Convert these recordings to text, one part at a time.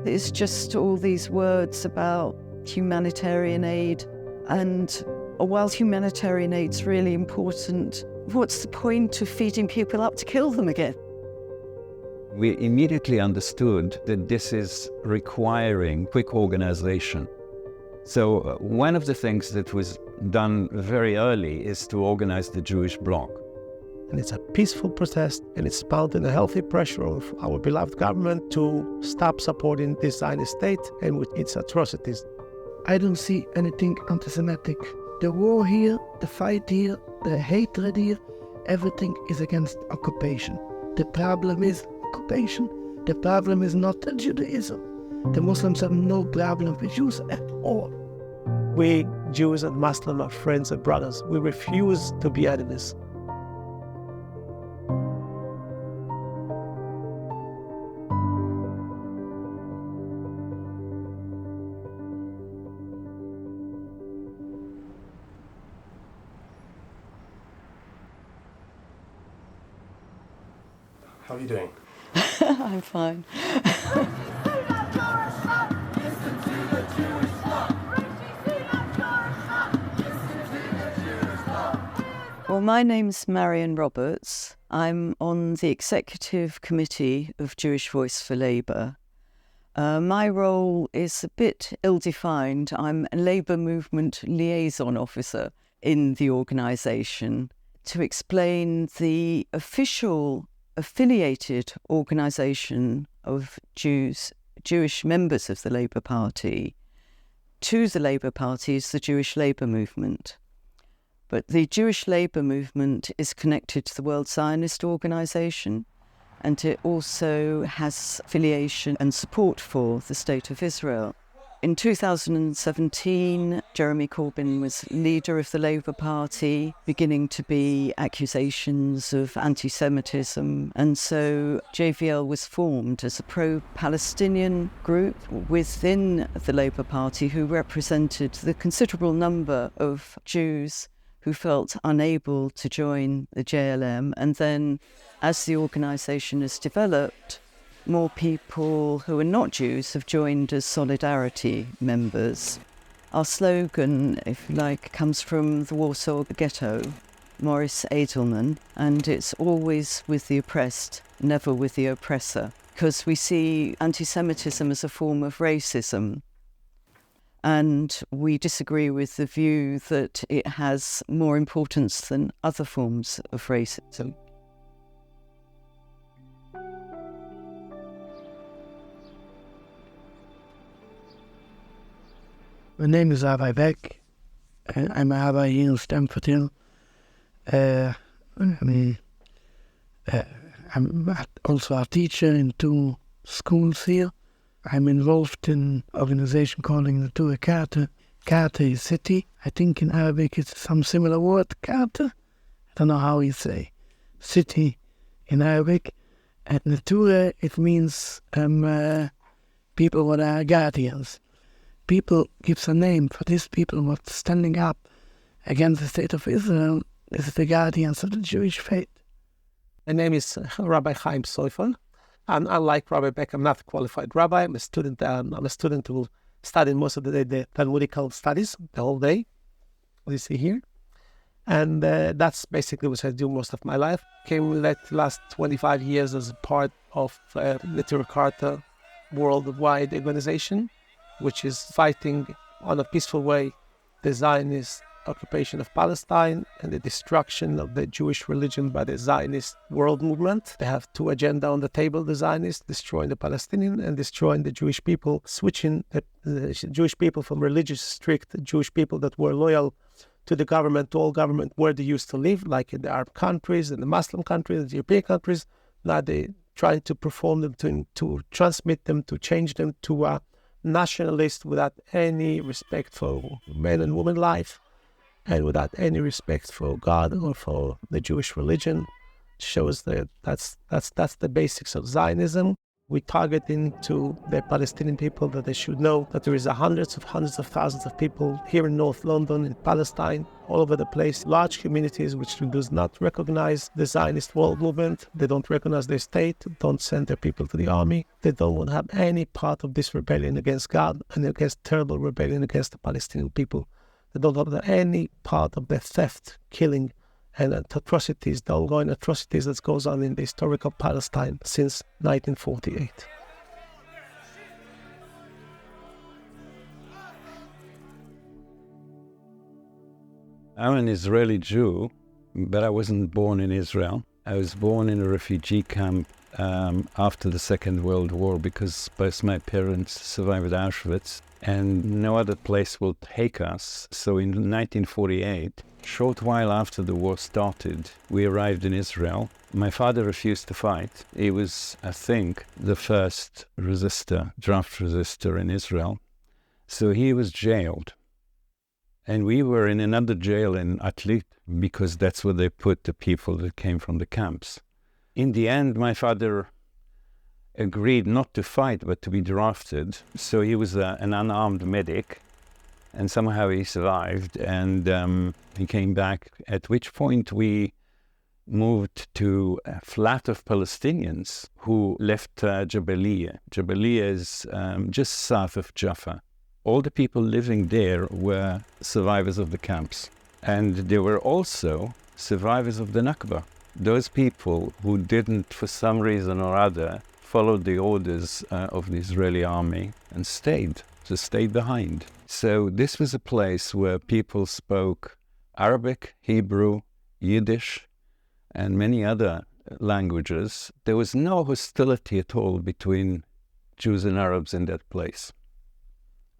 It's just all these words about humanitarian aid, and while humanitarian aid's really important, what's the point of feeding people up to kill them again? We immediately understood that this is requiring quick organization. So one of the things that was done very early is to organize the Jewish Bloc. And it's a peaceful protest, and it's mounting a healthy pressure of our beloved government to stop supporting this Zionist state and with its atrocities. I don't see anything anti-Semitic. The war here, the fight here, the hatred here, everything is against occupation. The problem is occupation. The problem is not Judaism. The Muslims have no problem with Jews at all. We Jews and Muslims are friends and brothers. We refuse to be enemies. How are you doing? I'm fine. Well, my name's Marion Roberts. I'm on the Executive Committee of Jewish Voice for Labour. My role is a bit ill-defined. I'm a Labour Movement Liaison Officer in the organisation to explain the official affiliated organisation of Jewish members of the Labour Party to the Labour Party is the Jewish Labour Movement. But the Jewish Labour Movement is connected to the World Zionist Organisation, and it also has affiliation and support for the State of Israel. In 2017, Jeremy Corbyn was leader of the Labour Party, beginning to be accusations of anti-Semitism. And so JVL was formed as a pro-Palestinian group within the Labour Party who represented the considerable number of Jews who felt unable to join the JLM. And then as the organisation has developed, more people who are not Jews have joined as Solidarity members. Our slogan, if you like, comes from the Warsaw Ghetto, Maurice Edelman, and it's always with the oppressed, never with the oppressor, because we see anti-Semitism as a form of racism. And we disagree with the view that it has more importance than other forms of racism. My name is Rabbi Beck. I'm a rabbi here in Stamford Hill. I'm also a teacher in 2 schools here. I'm involved in an organization calling the Natura Karte. Karte is city. I think in Arabic it's some similar word, Karte. I don't know how you say city in Arabic. And Natura, it means people what are guardians. People gives a name for these people who are standing up against the state of Israel. This is the guardians of the Jewish faith. My name is Rabbi Chaim Soifel. And unlike Rabbi Beck, I'm not a qualified rabbi. I'm a student. I'm a student who studied most of the day the Talmudical studies the whole day. What you see here, and that's basically what I do most of my life. Came the last 25 years as a part of Natura Karte worldwide organization, which is fighting on a peaceful way the Zionist occupation of Palestine and the destruction of the Jewish religion by the Zionist world movement. They have 2 agendas on the table, the Zionists, destroying the Palestinian and destroying the Jewish people, switching the Jewish people from religious, strict Jewish people that were loyal to the government, to all government where they used to live, like in the Arab countries, in the Muslim countries, the European countries. Now they trying to perform them, to transmit them, to change them to a nationalist without any respect for men and women life, and without any respect for God or for the Jewish religion. Shows that that's the basics of Zionism. We target into the Palestinian people that they should know that there is hundreds of thousands of people here in North London, in Palestine, all over the place, large communities which do not recognize the Zionist world movement. They don't recognize their state, don't send their people to the army. They don't want to have any part of this rebellion against God and against terrible rebellion against the Palestinian people. They don't have any part of the theft, killing, and atrocities, the ongoing atrocities that goes on in the historical Palestine since 1948. I'm an Israeli Jew, but I wasn't born in Israel. I was born in a refugee camp after the Second World War because both my parents survived Auschwitz and no other place will take us. So in 1948, short while after the war started, we arrived in Israel. My father refused to fight. He was, I think, the first draft resistor in Israel. So he was jailed. And we were in another jail in Atlit because that's where they put the people that came from the camps. In the end, my father agreed not to fight but to be drafted. So he was an unarmed medic. And somehow he survived and he came back, at which point we moved to a flat of Palestinians who left Jabaliyah. Jabaliyah is just south of Jaffa. All the people living there were survivors of the camps. And there were also survivors of the Nakba. Those people who didn't, for some reason or other, follow the orders of the Israeli army and stayed behind. So this was a place where people spoke Arabic, Hebrew, Yiddish, and many other languages. There was no hostility at all between Jews and Arabs in that place.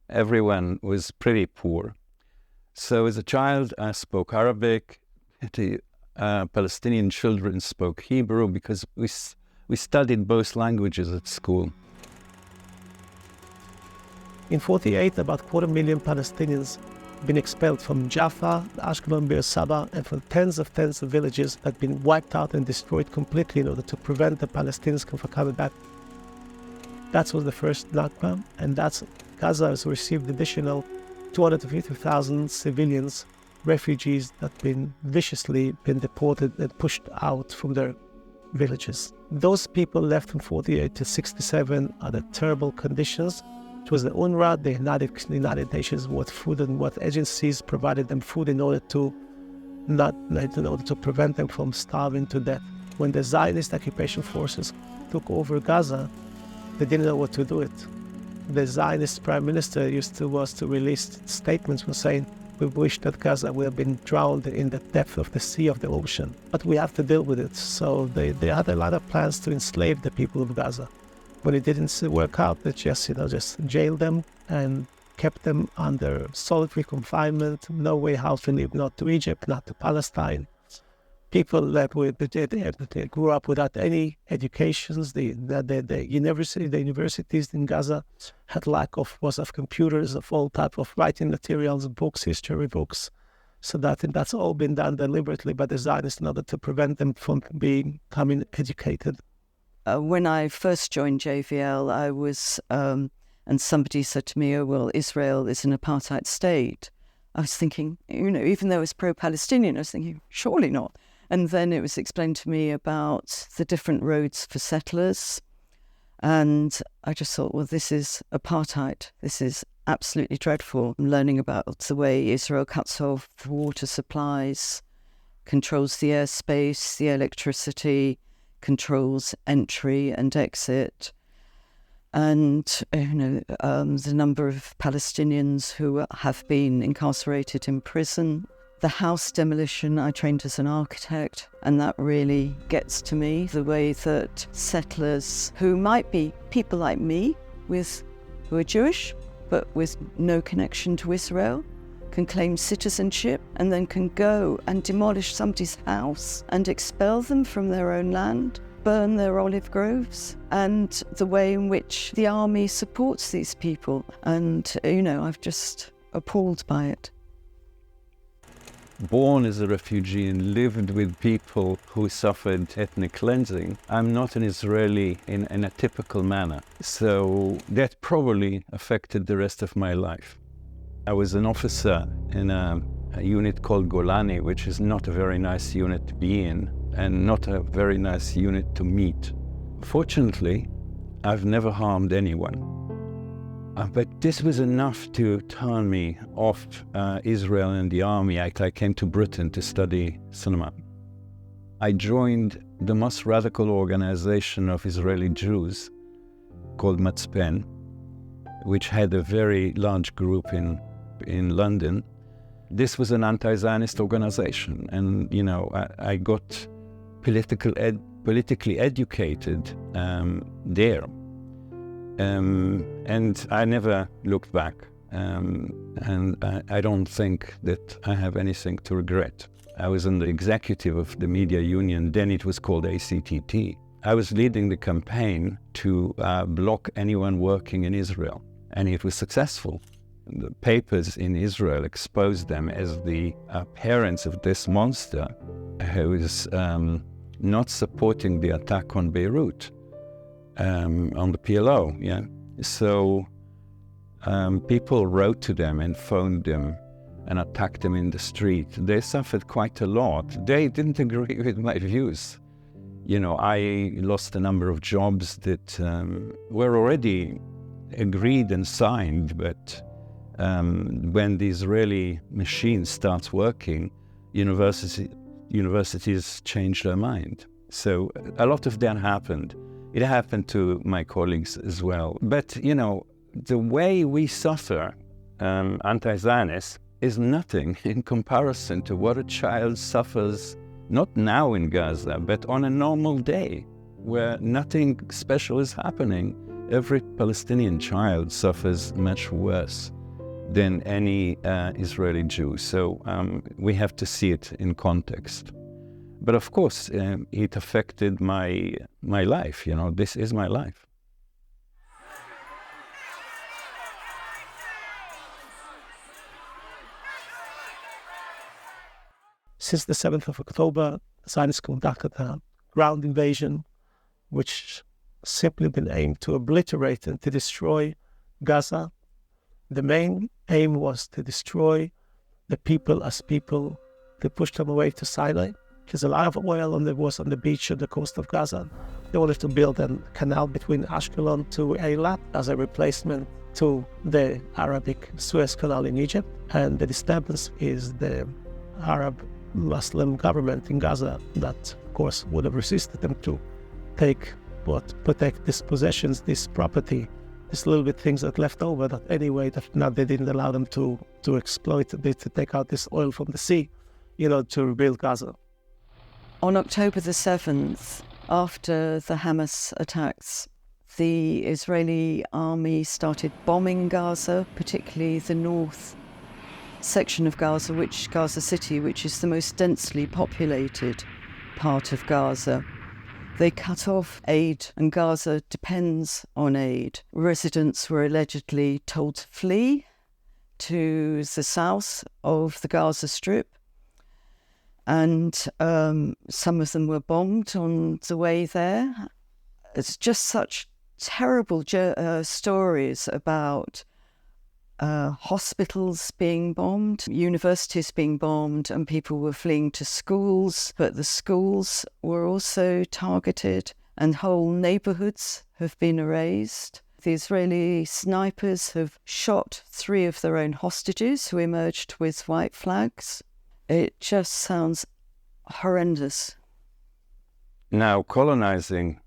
Everyone was pretty poor. So as a child, I spoke Arabic. The Palestinian children spoke Hebrew because we studied both languages at school. In 1948, about 250,000 Palestinians been expelled from Jaffa, Ashkelon, Beer Saba, and from tens of villages that had been wiped out and destroyed completely in order to prevent the Palestinians from coming back. That was the first Nakba, and Gaza has received additional 250,000 civilians, refugees that have been viciously deported and pushed out from their villages. Those people left from 1948 to 1967 under terrible conditions. It was the UNRWA, the United Nations, what food and what agencies provided them food in order to prevent them from starving to death. When the Zionist occupation forces took over Gaza, they didn't know what to do with it. The Zionist prime minister was to release statements saying, we wish that Gaza would have been drowned in the depth of the sea, of the ocean. But we have to deal with it. So they had a lot of plans to enslave the people of Gaza. When it didn't work out, they just jailed them and kept them under solitary confinement, no way how to leave, not to Egypt, not to Palestine. People that they grew up without any educations. The universities in Gaza had lack of computers, of all type of writing materials, books, history books. So that's all been done deliberately by the Zionists in order to prevent them from becoming educated. When I first joined JVL, I was, and somebody said to me, oh, well, Israel is an apartheid state. I was thinking, even though it's pro-Palestinian, I was thinking, surely not. And then it was explained to me about the different roads for settlers. And I just thought, well, this is apartheid. This is absolutely dreadful. I'm learning about the way Israel cuts off water supplies, controls the airspace, the electricity, controls entry and exit, and the number of Palestinians who have been incarcerated in prison. The house demolition, I trained as an architect, and that really gets to me, the way that settlers who might be people like me who are Jewish but with no connection to Israel can claim citizenship and then can go and demolish somebody's house and expel them from their own land, burn their olive groves, and the way in which the army supports these people. And, I've just appalled by it. born as a refugee and lived with people who suffered ethnic cleansing. I'm not an Israeli in a typical manner. So that probably affected the rest of my life. I was an officer in a unit called Golani, which is not a very nice unit to be in and not a very nice unit to meet. Fortunately, I've never harmed anyone. But this was enough to turn me off Israel and the army. I came to Britain to study cinema. I joined the most radical organization of Israeli Jews called Matzpen, which had a very large group in London. This was an anti-Zionist organization, and I got politically educated there. And I never looked back, and I don't think that I have anything to regret. I was in the executive of the media union, then it was called ACTT. I was leading the campaign to block anyone working in Israel, and it was successful. The papers in Israel exposed them as the parents of this monster who is not supporting the attack on Beirut. On the PLO, yeah. So people wrote to them and phoned them and attacked them in the street. They suffered quite a lot. They didn't agree with my views. I lost a number of jobs that were already agreed and signed, but when the Israeli machine starts working, universities change their mind. So a lot of that happened. It happened to my colleagues as well. But, the way we suffer anti-Zionists is nothing in comparison to what a child suffers, not now in Gaza, but on a normal day, where nothing special is happening. Every Palestinian child suffers much worse than any Israeli Jew. So we have to see it in context. But of course, it affected my life. This is my life. Since the 7th of October, Zionists conducted a ground invasion, which simply been aimed to obliterate and to destroy Gaza. The main aim was to destroy the people as people, to push them away to Sinai. There's a lot of oil on the beach on the coast of Gaza. They wanted to build a canal between Ashkelon to Eilat as a replacement to the Arabic Suez Canal in Egypt. And the disturbance is the Arab Muslim government in Gaza that, of course, would have resisted them to protect these possessions, this property, these little bit things that left over that anyway, that now they didn't allow them to exploit a bit, to take out this oil from the sea, to rebuild Gaza. On October the 7th, after the Hamas attacks, the Israeli army started bombing Gaza, particularly the north section of Gaza, Gaza City, which is the most densely populated part of Gaza. They cut off aid, and Gaza depends on aid. Residents were allegedly told to flee to the south of the Gaza Strip, and some of them were bombed on the way there. It's just such terrible stories about hospitals being bombed, universities being bombed, and people were fleeing to schools, but the schools were also targeted, and whole neighborhoods have been erased. The Israeli snipers have shot 3 of their own hostages who emerged with white flags. It just sounds horrendous. Now, colonizing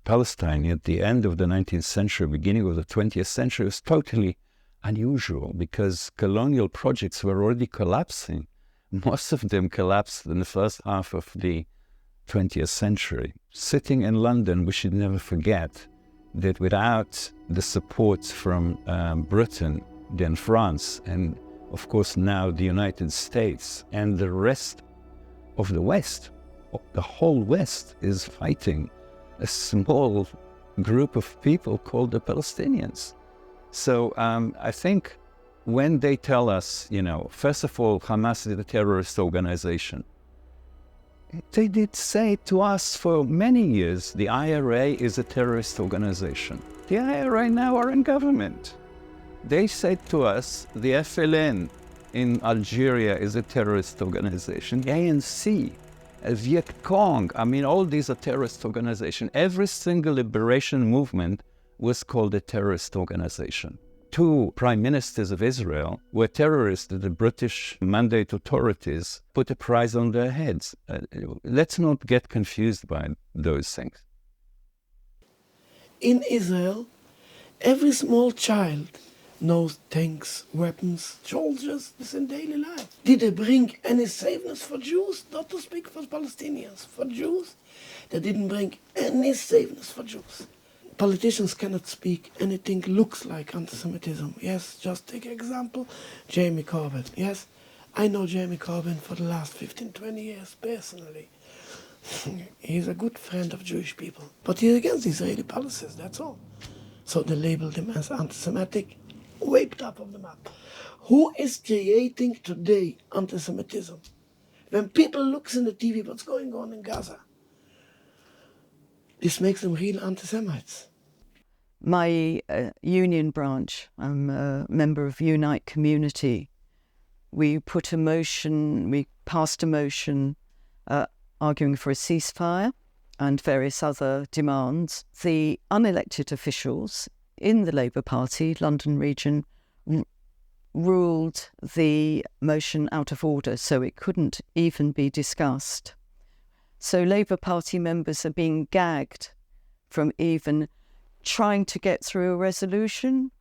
Palestine at the end of the 19th century, beginning of the 20th century, was totally unusual because colonial projects were already collapsing. Most of them collapsed in the first half of the 20th century. Sitting in London, we should never forget that without the support from Britain, then France, and of course now the United States and the rest of the West, the whole West is fighting a small group of people called the Palestinians. So I think when they tell us, first of all, Hamas is a terrorist organization. They did say to us for many years, the IRA is a terrorist organization. The IRA now are in government. They said to us, the FLN in Algeria is a terrorist organization. The ANC, Viet Cong, all these are terrorist organizations. Every single liberation movement was called a terrorist organization. 2 prime ministers of Israel were terrorists that the British mandate authorities put a price on their heads. Let's not get confused by those things. In Israel, every small child knows tanks, weapons, soldiers. This in daily life. Did they bring any safeness for Jews? Not to speak for Palestinians. For Jews, they didn't bring any safeness for Jews. Politicians cannot speak anything looks like anti-Semitism. Yes, just take example, Jeremy Corbyn. Yes, I know Jeremy Corbyn for the last 15, 20 years personally. He's a good friend of Jewish people, but he's against Israeli policies, that's all. So they labeled him as anti-Semitic, way top of the map. Who is creating today anti-Semitism? When people look in the TV what's going on in Gaza, this makes them real anti-Semites. My union branch, I'm a member of Unite Community. We passed a motion arguing for a ceasefire and various other demands. The unelected officials in the Labour Party, London region, ruled the motion out of order, so it couldn't even be discussed. So Labour Party members are being gagged from even trying to get through a resolution,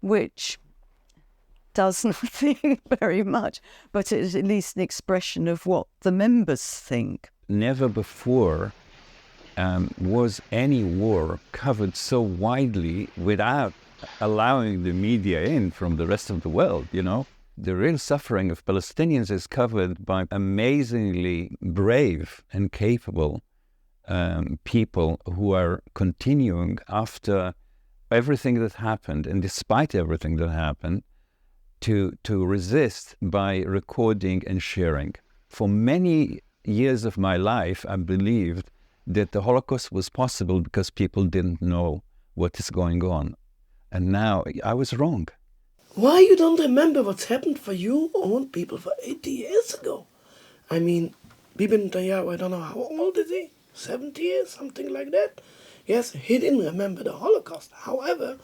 which does nothing very much, but it is at least an expression of what the members think. Never before was any war covered so widely without allowing the media in from the rest of the world, The real suffering of Palestinians is covered by amazingly brave and capable people who are continuing after everything that happened and despite everything that happened to resist by recording and sharing. For many years of my life, I believed that the Holocaust was possible because people didn't know what is going on. And now I was wrong. Why you don't remember what's happened for you own people for 80 years ago? Bibi Netanyahu, I don't know how old is he? 70 years, something like that. Yes, he didn't remember the Holocaust. However,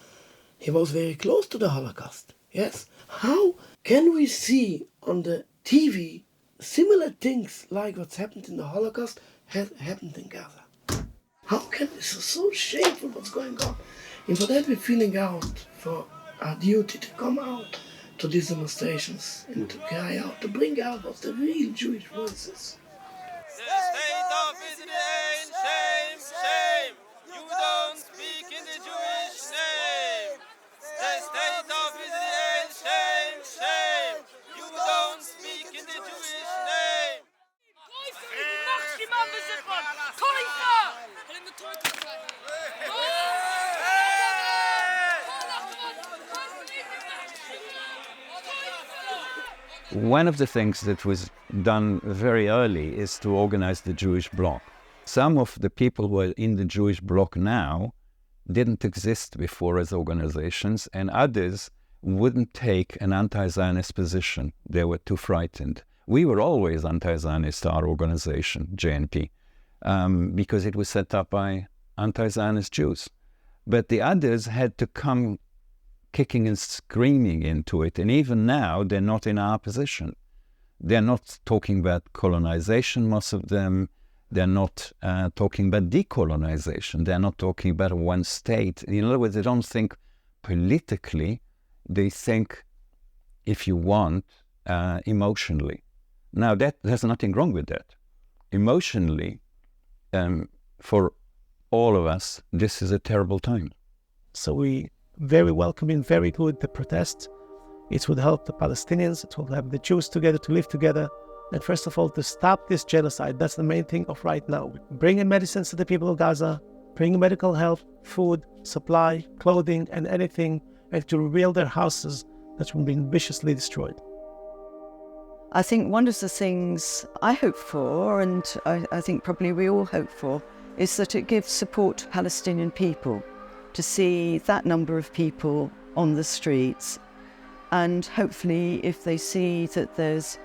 he was very close to the Holocaust. Yes. How can we see on the TV similar things like what's happened in the Holocaust has happened in Gaza? How can this is so shameful what's going on? And for that we're feeling out for our duty to come out to these demonstrations and to cry out, to bring out what's the real Jewish voices. The state of Israel, shame, shame. You don't speak in the Jewish name. The state of Israel, shame, shame. You don't speak in the Jewish name. One of the things that was done very early is to organize the Jewish Bloc. Some of the people who are in the Jewish Bloc now didn't exist before as organizations, and others wouldn't take an anti-Zionist position. They were too frightened. We were always anti-Zionist, our organization, JNP, because it was set up by anti-Zionist Jews. But the others had to come kicking and screaming into it. And even now, they're not in our position. They're not talking about colonization, most of them. They're not talking about decolonization. They're not talking about one state. In other words, they don't think politically. They think, if you want, emotionally. Now, there's nothing wrong with that. Emotionally, for all of us, this is a terrible time. So we very welcoming, very good, the protest. It would help the Palestinians, it will help the Jews together to live together. And first of all, to stop this genocide. That's the main thing of right now. Bringing medicines to the people of Gaza, bringing medical help, food, supply, clothing, and anything, and to rebuild their houses that will be viciously destroyed. I think one of the things I hope for, and I think probably we all hope for, is that it gives support to Palestinian people, to see that number of people on the streets. And hopefully if they see that there's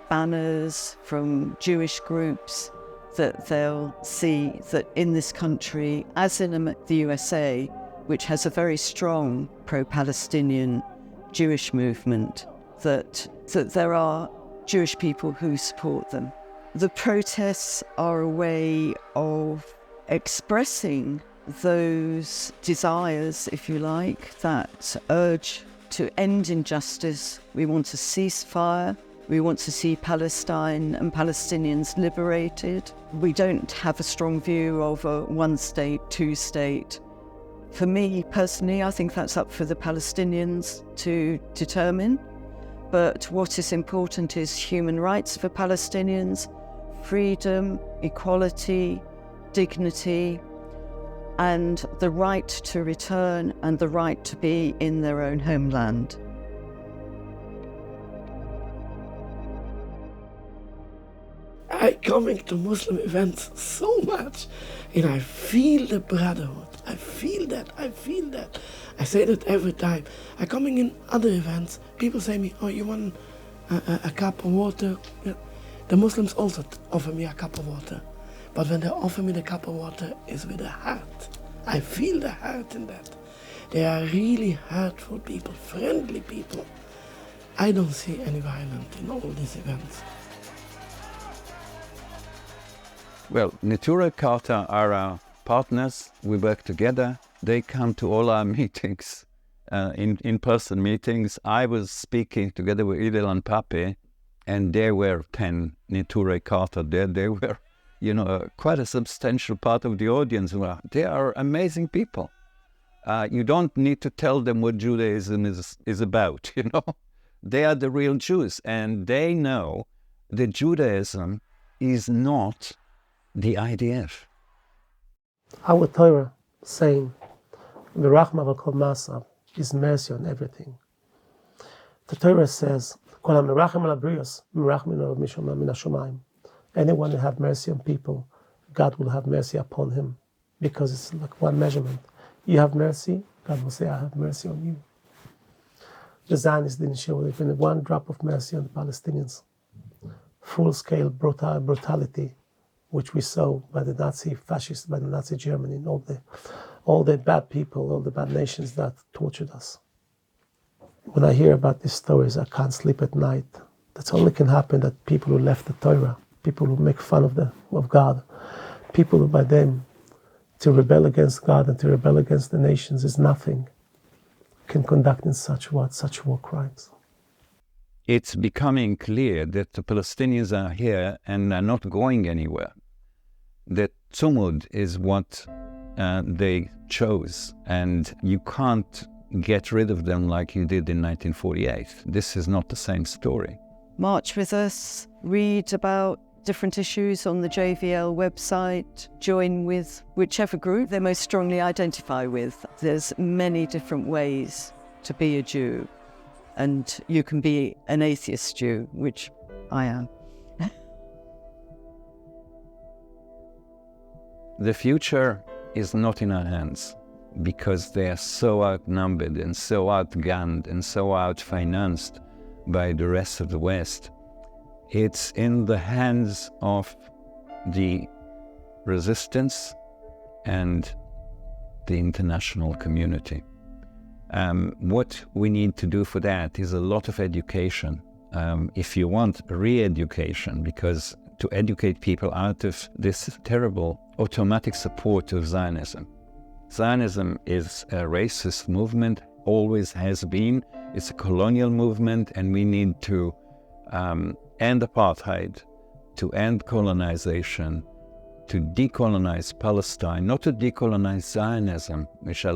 banners from Jewish groups, that they'll see that in this country, as in the USA, which has a very strong pro-Palestinian Jewish movement, that there are Jewish people who support them. The protests are a way of expressing those desires, if you like, that urge to end injustice. We want a ceasefire. We want to see Palestine and Palestinians liberated. We don't have a strong view of a one state, two state. For me personally, I think that's up for the Palestinians to determine. But what is important is human rights for Palestinians, freedom, equality, dignity, and the right to return and the right to be in their own homeland. I coming to Muslim events so much, and I feel the brotherhood. I feel that. I say that every time. I coming in other events, people say me, oh, you want a cup of water? Yeah. The Muslims also offer me a cup of water. But when they offer me the cup of water, it's with a heart. I feel the heart in that. They are really heartful people, friendly people. I don't see any violence in all these events. Well, Neturei Karta are our partners. We work together. They come to all our meetings, in-person meetings. I was speaking together with Ilan Pape, and there were 10 Neturei Karta there. They were, quite a substantial part of the audience. They are amazing people. You don't need to tell them what Judaism is about, They are the real Jews, and they know that Judaism is not the IDF. Our Torah saying, "V'rachma v'kol masa," is mercy on everything. The Torah says, "Kol ha'merachem al habrios, merachmin alav min hashamayim." Anyone who have mercy on people, God will have mercy upon him, because it's like one measurement. You have mercy, God will say, "I have mercy on you." The Zionists didn't show even one drop of mercy on the Palestinians. Full-scale brutality, which we saw by the Nazi fascists, by the Nazi Germany, and all the bad people, all the bad nations that tortured us. When I hear about these stories, I can't sleep at night. That only can happen that people who left the Torah, people who make fun of God, people who by them to rebel against God and to rebel against the nations is nothing, can conduct in such war crimes. It's becoming clear that the Palestinians are here and are not going anywhere. That Tzumud is what they chose, and you can't get rid of them like you did in 1948. This is not the same story. March with us, read about different issues on the JVL website, join with whichever group they most strongly identify with. There's many different ways to be a Jew, and you can be an atheist Jew, which I am. The future is not in our hands because they are so outnumbered and so outgunned and so outfinanced by the rest of the West. It's in the hands of the resistance and the international community. What we need to do for that is a lot of education. If you want re-education, because to educate people out of this terrible automatic support of Zionism. Zionism is a racist movement, always has been. It's a colonial movement, and we need to end apartheid, to end colonization, to decolonize Palestine, not to decolonize Zionism, which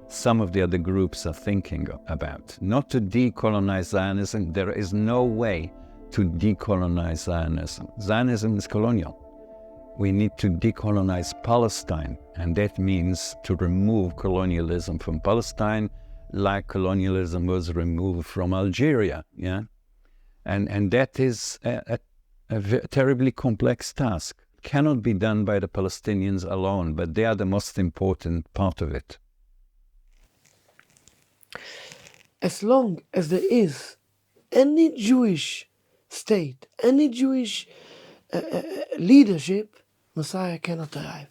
some of the other groups are thinking about. Not to decolonize Zionism. There is no way to decolonize Zionism. Zionism is colonial. We need to decolonize Palestine, and that means to remove colonialism from Palestine like colonialism was removed from Algeria, yeah? And that is a terribly complex task. It cannot be done by the Palestinians alone, but they are the most important part of it. As long as there is any Jewish state, any Jewish leadership, Messiah cannot arrive.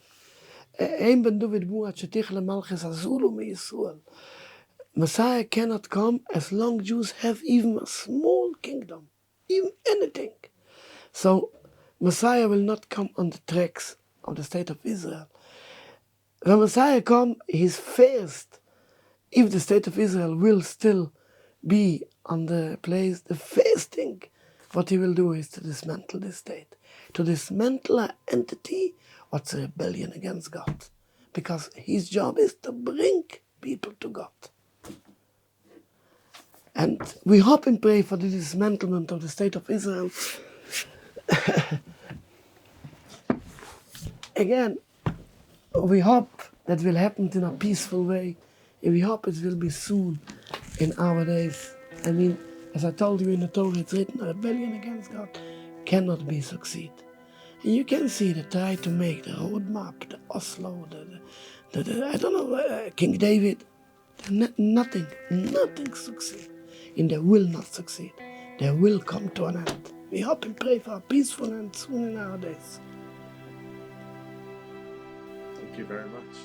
Messiah cannot come as long Jews have even a small kingdom, even anything. So Messiah will not come on the tracks of the state of Israel. When Messiah comes, he's first. If the state of Israel will still be on the place, the first thing what he will do is to dismantle this state, to dismantle an entity what's a rebellion against God, because his job is to bring people to God. And we hope and pray for the dismantlement of the state of Israel. Again, we hope that will happen in a peaceful way, and we hope it will be soon in our days. I mean, as I told you in the Torah, it's written, a rebellion against God cannot be succeed. And you can see they try to make the roadmap, the Oslo, I don't know, King David, nothing succeed. And they will not succeed. They will come to an end. We hope and pray for a peaceful end soon in our days. Thank you very much.